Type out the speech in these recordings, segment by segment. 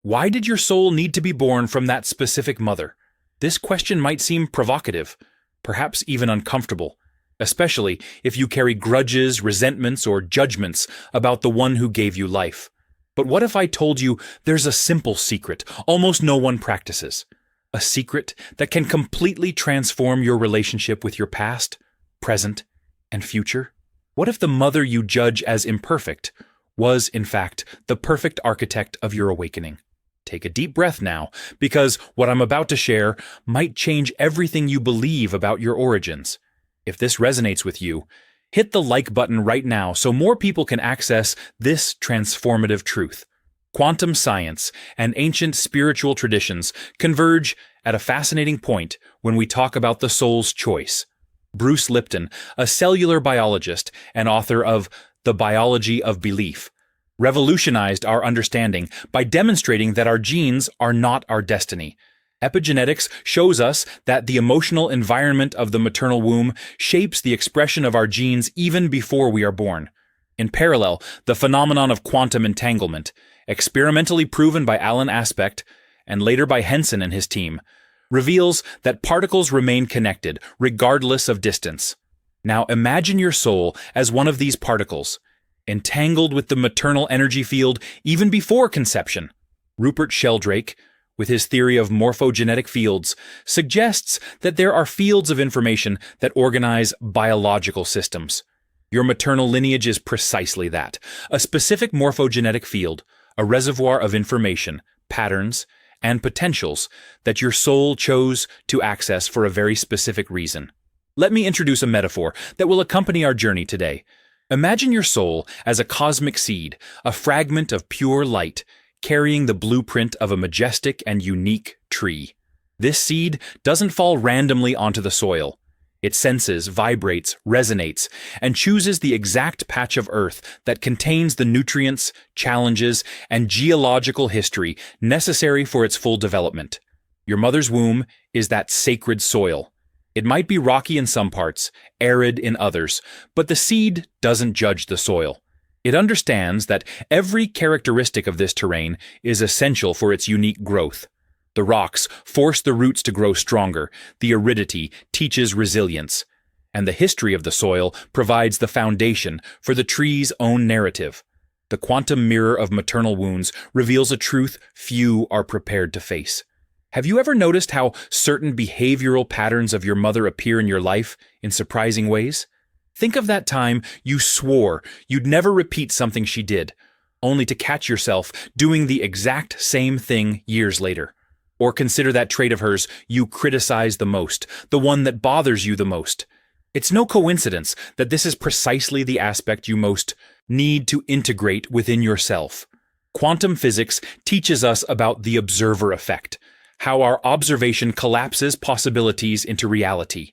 Why did your soul need to be born from that specific mother? This question might seem provocative, perhaps even uncomfortable, especially if you carry grudges, resentments, or judgments about the one who gave you life. But what if I told you there's a simple secret almost no one practices? A secret that can completely transform your relationship with your past, present, and future? What if the mother you judge as imperfect was, in fact, the perfect architect of your awakening? Take a deep breath now, because what I'm about to share might change everything you believe about your origins. If this resonates with you, hit the like button right now so more people can access this transformative truth. Quantum science and ancient spiritual traditions converge at a fascinating point when we talk about the soul's choice. Bruce Lipton, a cellular biologist and author of The Biology of Belief, revolutionized our understanding by demonstrating that our genes are not our destiny. Epigenetics shows us that the emotional environment of the maternal womb shapes the expression of our genes even before we are born. In parallel, the phenomenon of quantum entanglement, experimentally proven by Alan Aspect and later by Henson and his team, reveals that particles remain connected regardless of distance. Now imagine your soul as one of these particles, entangled with the maternal energy field even before conception. Rupert Sheldrake, with his theory of morphogenetic fields, suggests that there are fields of information that organize biological systems. Your maternal lineage is precisely that, a specific morphogenetic field, a reservoir of information, patterns, and potentials that your soul chose to access for a very specific reason. Let me introduce a metaphor that will accompany our journey today. Imagine your soul as a cosmic seed, a fragment of pure light, carrying the blueprint of a majestic and unique tree. This seed doesn't fall randomly onto the soil. It senses, vibrates, resonates, and chooses the exact patch of earth that contains the nutrients, challenges, and geological history necessary for its full development. Your mother's womb is that sacred soil. It might be rocky in some parts, arid in others, but the seed doesn't judge the soil. It understands that every characteristic of this terrain is essential for its unique growth. The rocks force the roots to grow stronger, the aridity teaches resilience, and the history of the soil provides the foundation for the tree's own narrative. The quantum mirror of maternal wounds reveals a truth few are prepared to face. Have you ever noticed how certain behavioral patterns of your mother appear in your life in surprising ways? Think of that time you swore you'd never repeat something she did, only to catch yourself doing the exact same thing years later. Or consider that trait of hers you criticize the most, the one that bothers you the most. It's no coincidence that this is precisely the aspect you most need to integrate within yourself. Quantum physics teaches us about the observer effect, how our observation collapses possibilities into reality.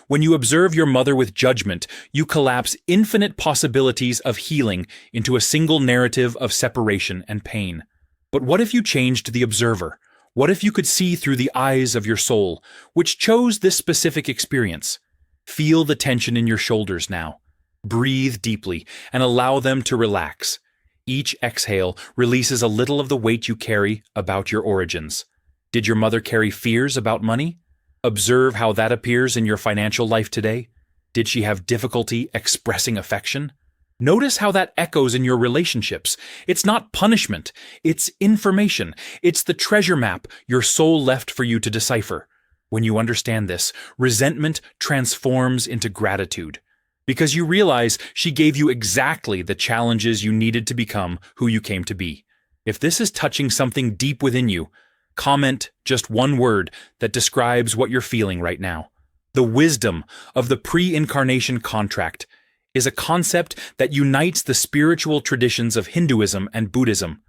When you observe your mother with judgment, you collapse infinite possibilities of healing into a single narrative of separation and pain. But what if you changed the observer? What if you could see through the eyes of your soul, which chose this specific experience? Feel the tension in your shoulders now. Breathe deeply and allow them to relax. Each exhale releases a little of the weight you carry about your origins. Did your mother carry fears about money? Observe how that appears in your financial life today. Did she have difficulty expressing affection? Notice how that echoes in your relationships. It's not punishment, it's information. It's the treasure map your soul left for you to decipher. When you understand this, resentment transforms into gratitude, because you realize she gave you exactly the challenges you needed to become who you came to be. If this is touching something deep within you, comment just one word that describes what you're feeling right now. The wisdom of the pre-incarnation contract is a concept that unites the spiritual traditions of Hinduism and Buddhism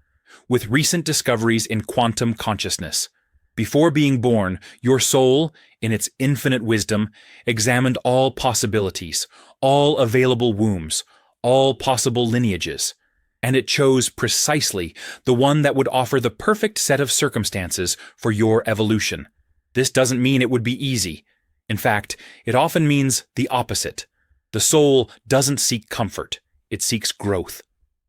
with recent discoveries in quantum consciousness. Before being born, your soul, in its infinite wisdom, examined all possibilities, all available wombs, all possible lineages, and it chose precisely the one that would offer the perfect set of circumstances for your evolution. This doesn't mean it would be easy. In fact, it often means the opposite. The soul doesn't seek comfort, it seeks growth.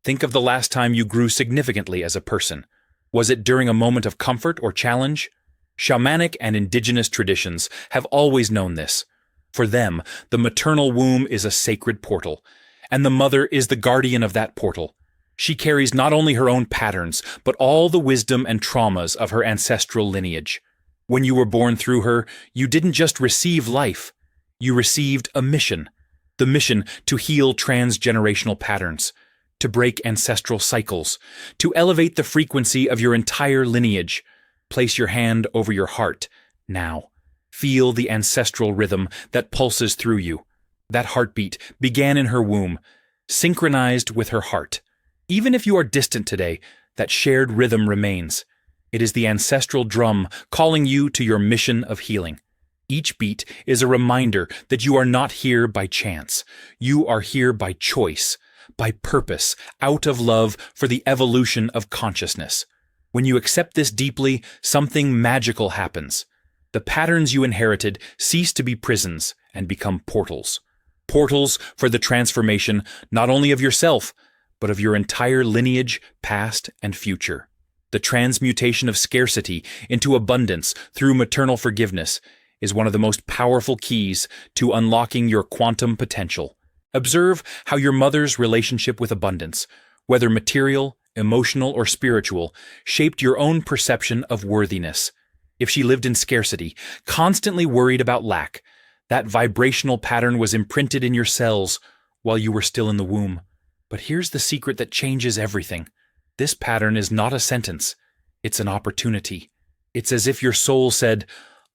Think of the last time you grew significantly as a person. Was it during a moment of comfort or challenge? Shamanic and indigenous traditions have always known this. For them, the maternal womb is a sacred portal, and the mother is the guardian of that portal. She carries not only her own patterns, but all the wisdom and traumas of her ancestral lineage. When you were born through her, you didn't just receive life. You received a mission. The mission to heal transgenerational patterns, to break ancestral cycles, to elevate the frequency of your entire lineage. Place your hand over your heart now. Feel the ancestral rhythm that pulses through you. That heartbeat began in her womb, synchronized with her heart. Even if you are distant today, that shared rhythm remains. It is the ancestral drum calling you to your mission of healing. Each beat is a reminder that you are not here by chance. You are here by choice, by purpose, out of love for the evolution of consciousness. When you accept this deeply, something magical happens. The patterns you inherited cease to be prisons and become portals. Portals for the transformation not only of yourself, but of your entire lineage, past and future. The transmutation of scarcity into abundance through maternal forgiveness is one of the most powerful keys to unlocking your quantum potential. Observe how your mother's relationship with abundance, whether material, emotional, or spiritual, shaped your own perception of worthiness. If she lived in scarcity, constantly worried about lack, that vibrational pattern was imprinted in your cells while you were still in the womb. But here's the secret that changes everything. This pattern is not a sentence. It's an opportunity. It's as if your soul said,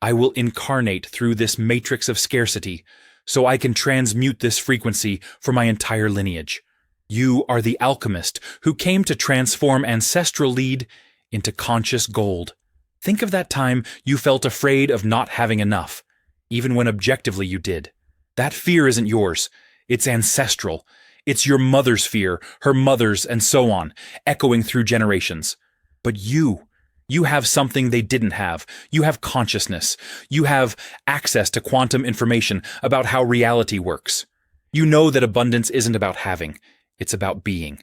I will incarnate through this matrix of scarcity so I can transmute this frequency for my entire lineage. You are the alchemist who came to transform ancestral lead into conscious gold. Think of that time you felt afraid of not having enough, even when objectively you did. That fear isn't yours. It's ancestral. It's your mother's fear, her mother's, and so on, echoing through generations. But you have something they didn't have. You have consciousness. You have access to quantum information about how reality works. You know that abundance isn't about having. It's about being.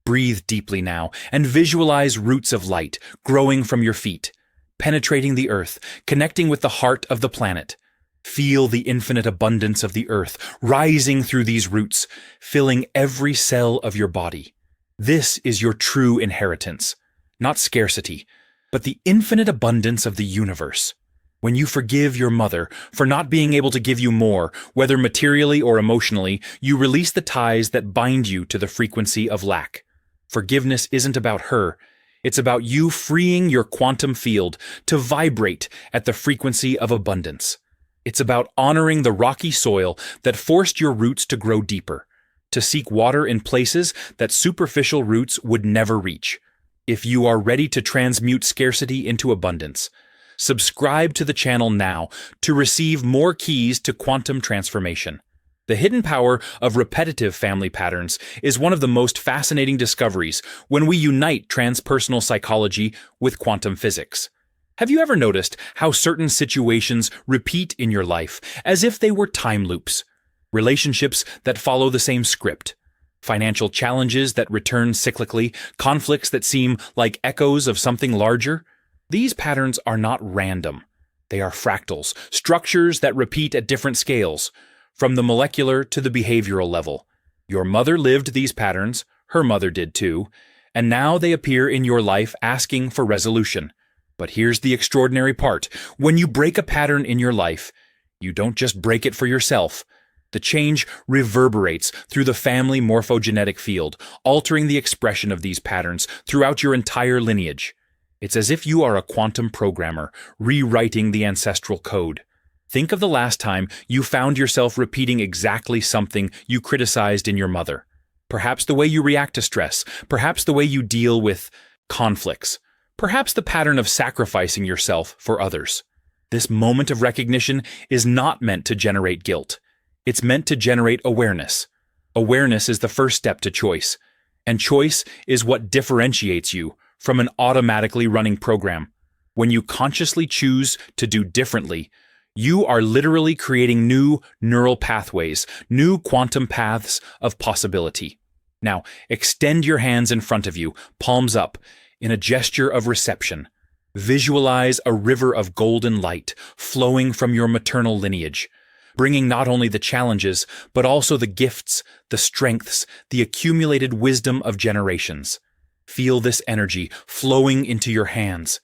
Breathe deeply now and visualize roots of light growing from your feet, penetrating the earth, connecting with the heart of the planet. Feel the infinite abundance of the earth rising through these roots, filling every cell of your body. This is your true inheritance, not scarcity, but the infinite abundance of the universe. When you forgive your mother for not being able to give you more, whether materially or emotionally, you release the ties that bind you to the frequency of lack. Forgiveness isn't about her. It's about you freeing your quantum field to vibrate at the frequency of abundance. It's about honoring the rocky soil that forced your roots to grow deeper, to seek water in places that superficial roots would never reach. If you are ready to transmute scarcity into abundance, subscribe to the channel now to receive more keys to quantum transformation. The hidden power of repetitive family patterns is one of the most fascinating discoveries when we unite transpersonal psychology with quantum physics. Have you ever noticed how certain situations repeat in your life as if they were time loops? Relationships that follow the same script, financial challenges that return cyclically, conflicts that seem like echoes of something larger? These patterns are not random. They are fractals, structures that repeat at different scales, from the molecular to the behavioral level. Your mother lived these patterns, her mother did too, and now they appear in your life asking for resolution. But here's the extraordinary part. When you break a pattern in your life, you don't just break it for yourself. The change reverberates through the family morphogenetic field, altering the expression of these patterns throughout your entire lineage. It's as if you are a quantum programmer, rewriting the ancestral code. Think of the last time you found yourself repeating exactly something you criticized in your mother. Perhaps the way you react to stress, perhaps the way you deal with conflicts, perhaps the pattern of sacrificing yourself for others. This moment of recognition is not meant to generate guilt. It's meant to generate awareness. Awareness is the first step to choice, and choice is what differentiates you from an automatically running program. When you consciously choose to do differently, you are literally creating new neural pathways, new quantum paths of possibility. Now, extend your hands in front of you, palms up. in a gesture of reception. Visualize a river of golden light flowing from your maternal lineage, bringing not only the challenges, but also the gifts, the strengths, the accumulated wisdom of generations. Feel this energy flowing into your hands,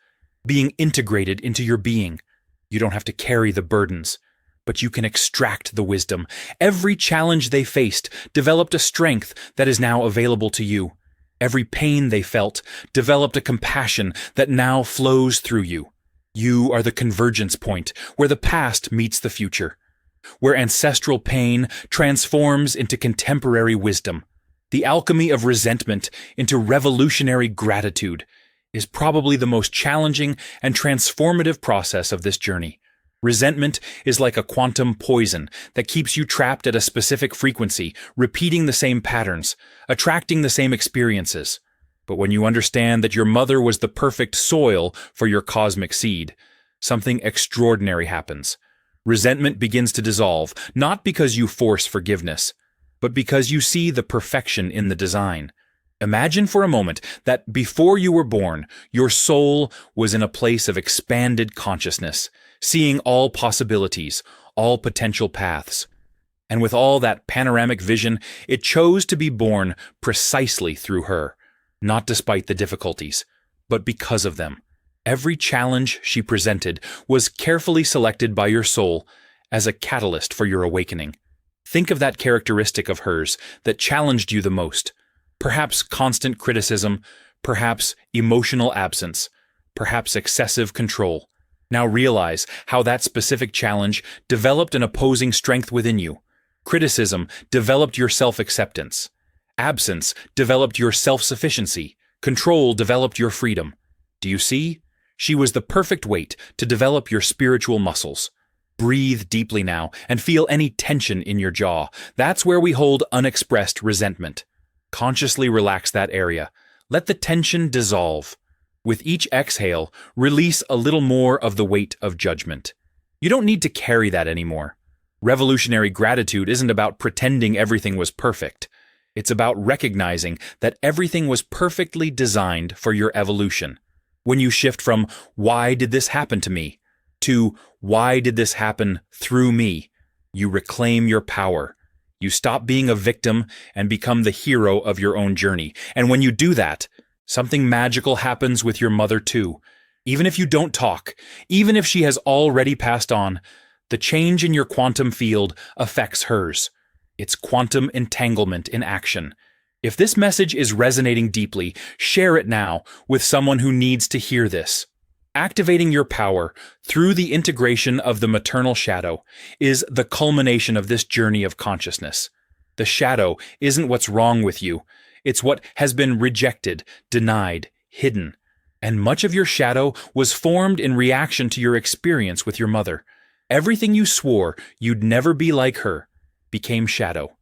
being integrated into your being. You don't have to carry the burdens, but you can extract the wisdom. Every challenge they faced developed a strength that is now available to you. Every pain they felt developed a compassion that now flows through you. You are the convergence point where the past meets the future, where ancestral pain transforms into contemporary wisdom. The alchemy of resentment into revolutionary gratitude is probably the most challenging and transformative process of this journey. Resentment is like a quantum poison that keeps you trapped at a specific frequency, repeating the same patterns, attracting the same experiences. But when you understand that your mother was the perfect soil for your cosmic seed, something extraordinary happens. Resentment begins to dissolve, not because you force forgiveness, but because you see the perfection in the design. Imagine for a moment that before you were born, your soul was in a place of expanded consciousness, seeing all possibilities, all potential paths. And with all that panoramic vision, it chose to be born precisely through her, not despite the difficulties, but because of them. Every challenge she presented was carefully selected by your soul as a catalyst for your awakening. Think of that characteristic of hers that challenged you the most. Perhaps constant criticism, perhaps emotional absence, perhaps excessive control. Now realize how that specific challenge developed an opposing strength within you. Criticism developed your self-acceptance. Absence developed your self-sufficiency. Control developed your freedom. Do you see? She was the perfect weight to develop your spiritual muscles. Breathe deeply now and feel any tension in your jaw. That's where we hold unexpressed resentment. Consciously relax that area. Let the tension dissolve. With each exhale, release a little more of the weight of judgment. You don't need to carry that anymore. Revolutionary gratitude isn't about pretending everything was perfect. It's about recognizing that everything was perfectly designed for your evolution. When you shift from, "Why did this happen to me?" to, "Why did this happen through me?" you reclaim your power. You stop being a victim and become the hero of your own journey. And when you do that, something magical happens with your mother too. Even if you don't talk, even if she has already passed on, the change in your quantum field affects hers. It's quantum entanglement in action. If this message is resonating deeply, share it now with someone who needs to hear this. Activating your power through the integration of the maternal shadow is the culmination of this journey of consciousness. The shadow isn't what's wrong with you. It's what has been rejected, denied, hidden. And much of your shadow was formed in reaction to your experience with your mother. Everything you swore you'd never be like her became shadow.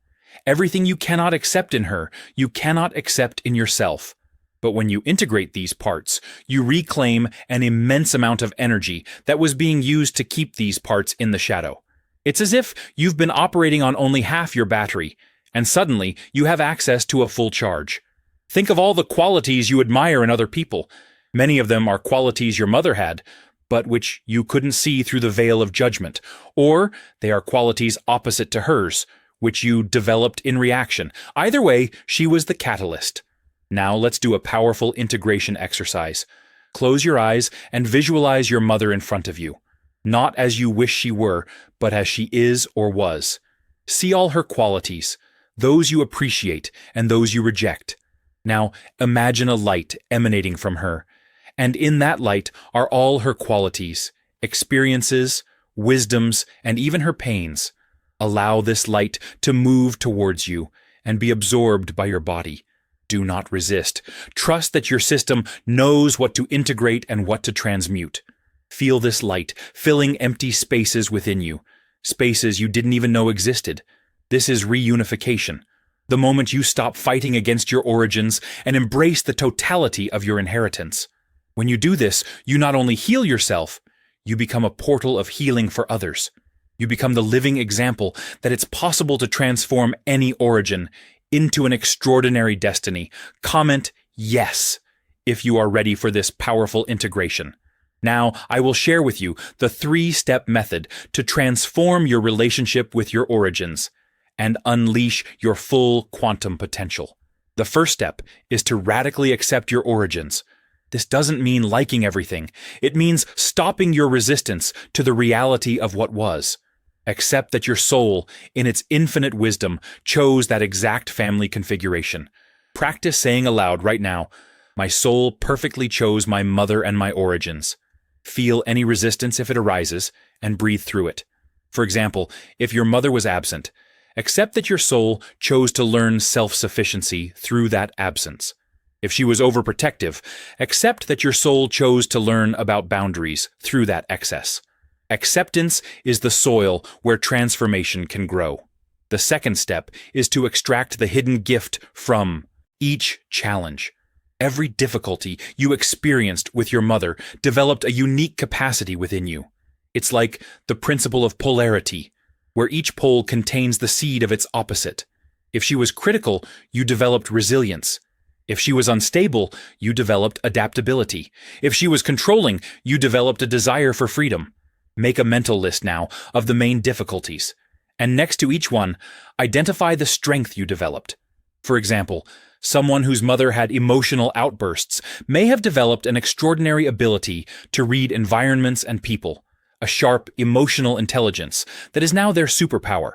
Everything you cannot accept in her, you cannot accept in yourself. But when you integrate these parts, you reclaim an immense amount of energy that was being used to keep these parts in the shadow. It's as if you've been operating on only half your battery, and suddenly you have access to a full charge. Think of all the qualities you admire in other people. Many of them are qualities your mother had, but which you couldn't see through the veil of judgment, or they are qualities opposite to hers, which you developed in reaction. Either way, she was the catalyst. Now let's do a powerful integration exercise. Close your eyes and visualize your mother in front of you. Not as you wish she were, but as she is or was. See all her qualities, those you appreciate and those you reject. Now imagine a light emanating from her, and in that light are all her qualities, experiences, wisdoms, and even her pains. Allow this light to move towards you and be absorbed by your body. Do not resist. Trust that your system knows what to integrate and what to transmute. Feel this light filling empty spaces within you, spaces you didn't even know existed. This is reunification. The moment you stop fighting against your origins and embrace the totality of your inheritance. When you do this, you not only heal yourself, you become a portal of healing for others. You become the living example that it's possible to transform any origin into an extraordinary destiny. Comment yes if you are ready for this powerful integration. Now, I will share with you the 3-step method to transform your relationship with your origins and unleash your full quantum potential. The first step is to radically accept your origins. This doesn't mean liking everything. It means stopping your resistance to the reality of what was. Accept that your soul, in its infinite wisdom, chose that exact family configuration. Practice saying aloud right now, "My soul perfectly chose my mother and my origins." Feel any resistance if it arises, and breathe through it. For example, if your mother was absent, accept that your soul chose to learn self-sufficiency through that absence. If she was overprotective, accept that your soul chose to learn about boundaries through that excess. Acceptance is the soil where transformation can grow. The second step is to extract the hidden gift from each challenge. Every difficulty you experienced with your mother developed a unique capacity within you. It's like the principle of polarity, where each pole contains the seed of its opposite. If she was critical, you developed resilience. If she was unstable, you developed adaptability. If she was controlling, you developed a desire for freedom. Make a mental list now of the main difficulties. And next to each one, identify the strength you developed. For example, someone whose mother had emotional outbursts may have developed an extraordinary ability to read environments and people, a sharp emotional intelligence that is now their superpower.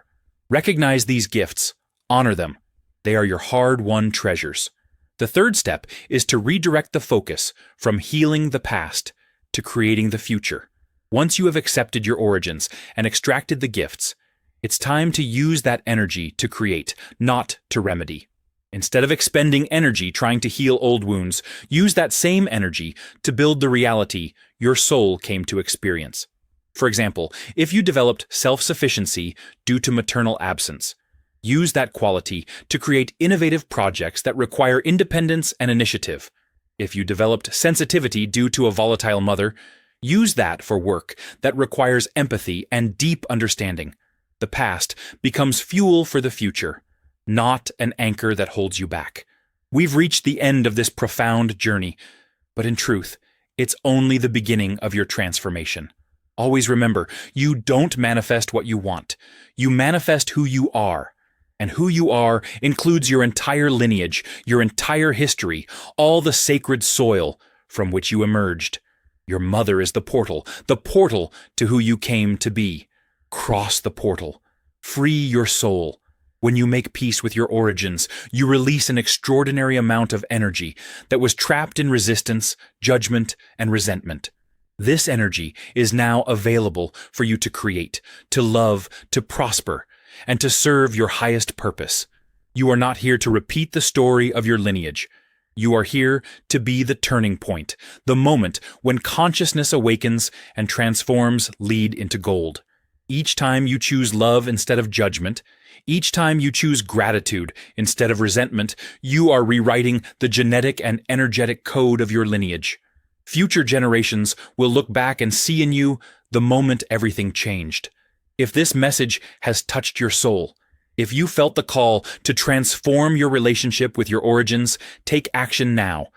Recognize these gifts, honor them. They are your hard-won treasures. The third step is to redirect the focus from healing the past to creating the future. Once you have accepted your origins and extracted the gifts, it's time to use that energy to create, not to remedy. Instead of expending energy trying to heal old wounds, use that same energy to build the reality your soul came to experience. For example, if you developed self-sufficiency due to maternal absence, use that quality to create innovative projects that require independence and initiative. If you developed sensitivity due to a volatile mother, use that for work that requires empathy and deep understanding. The past becomes fuel for the future, not an anchor that holds you back. We've reached the end of this profound journey, but in truth, it's only the beginning of your transformation. Always remember, you don't manifest what you want. You manifest who you are. And who you are includes your entire lineage, your entire history, all the sacred soil from which you emerged. Your mother is the portal to who you came to be. Cross the portal. Free your soul. When you make peace with your origins, you release an extraordinary amount of energy that was trapped in resistance, judgment, and resentment. This energy is now available for you to create, to love, to prosper, and to serve your highest purpose. You are not here to repeat the story of your lineage. You are here to be the turning point, the moment when consciousness awakens and transforms lead into gold. Each time you choose love instead of judgment, each time you choose gratitude instead of resentment, you are rewriting the genetic and energetic code of your lineage. Future generations will look back and see in you the moment everything changed. If this message has touched your soul, if you felt the call to transform your relationship with your origins, take action now.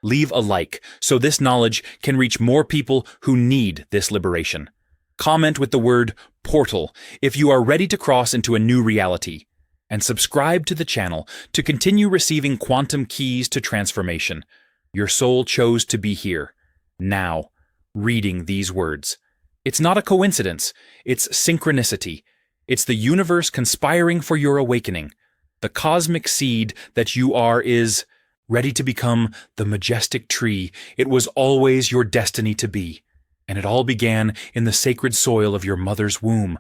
Leave a like so this knowledge can reach more people who need this liberation. Comment with the word portal if you are ready to cross into a new reality. And subscribe to the channel to continue receiving quantum keys to transformation. Your soul chose to be here, now, reading these words. It's not a coincidence, it's synchronicity. It's the universe conspiring for your awakening. The cosmic seed that you are is ready to become the majestic tree it was always your destiny to be. And it all began in the sacred soil of your mother's womb.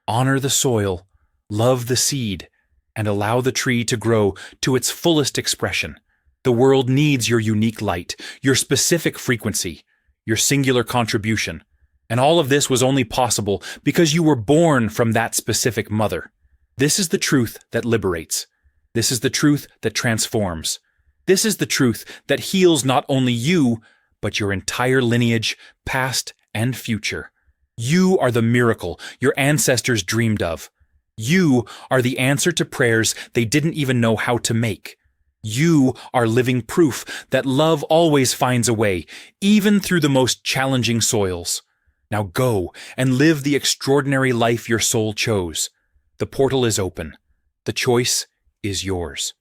Honor the soil, love the seed, and allow the tree to grow to its fullest expression. The world needs your unique light, your specific frequency, your singular contribution. And all of this was only possible because you were born from that specific mother. This is the truth that liberates. This is the truth that transforms. This is the truth that heals not only you, but your entire lineage, past and future. You are the miracle your ancestors dreamed of. You are the answer to prayers they didn't even know how to make. You are living proof that love always finds a way, even through the most challenging soils. Now go and live the extraordinary life your soul chose. The portal is open. The choice is yours.